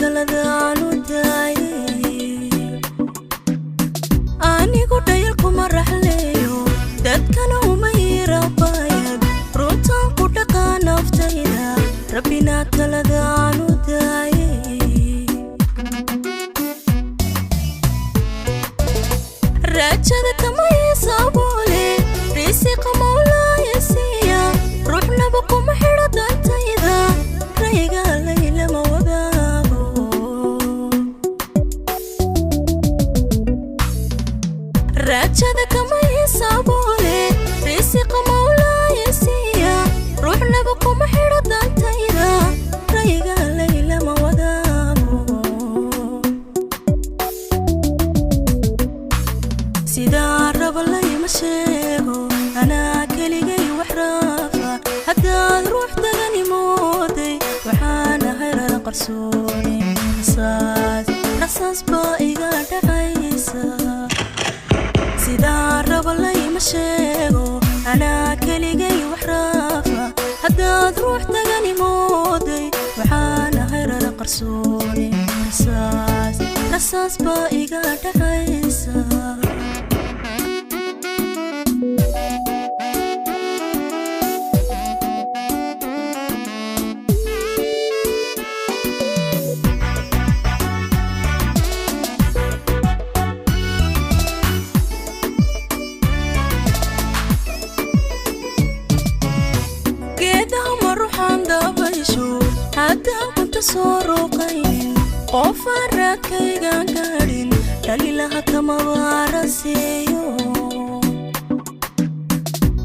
taladaan u daayay anigu dhayalkuma raxleeyo dadkana uma yirabayad runtaan ku dhaqaa naftayda rabbina taladaan u daayay raajada kama yeesaboole risiqa mawlaaya siiya ruuxnaba kuma xidho dantayda rayga layla ma wadaago raajada kama yeesaboole risiqa mawlaaya siiya ruuxnaba kuma xidho dantayda rayga layla ma wadaago sidaa raba layma sheego anaa keligay wax raafa haddaad ruux dagani mooday waxaan ahay rada qarsooni rasaas baa iga dhacaysa sidaa raba layma sheego anaa keligay wax raafa haddaad ruux dagani mooday waxaan ahay rada qarsooni rasaas baa iga dhacaysa haddaan kunta soo ruuqaynin qofaan raadkaygaan gaadhin dhalilaha kama baaraseeyo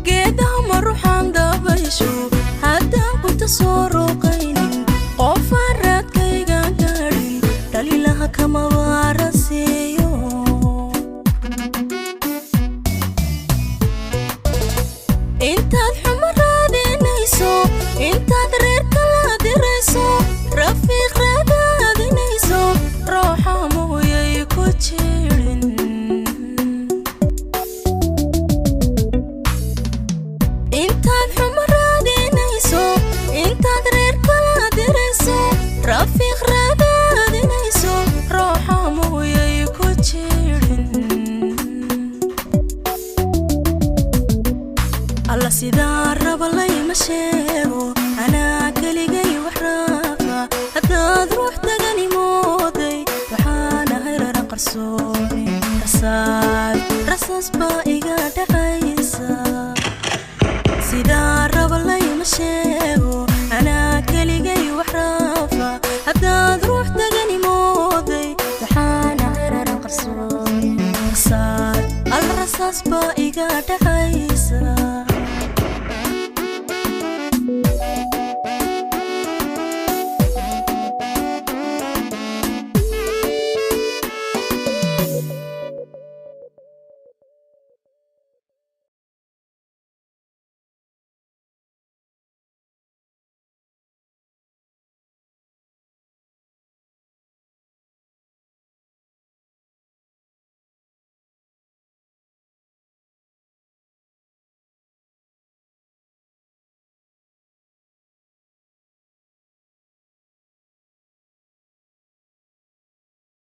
geedaha ma ruuxaan dabaysho haddaan kunta soo ruuqaynin qofaan raadkaygaan gaadhin dhalilaha kama baaraseeyo intaad xumo raadinayso intaad reerka laadirayso rafiiq raadaadinayso rooxa mooyay ku jirin intaad xumo raadinayso intaad reerka laadirayso rafiiq raadaadinayso rooxa mooyay ku jirin alla sidaa raba layma sheego anaa keligay wax raafa haddaad ruux dagani mooday waxaan ahay rara qarsooni rasaas baa iga dhacaysa sidaa raba layma sheego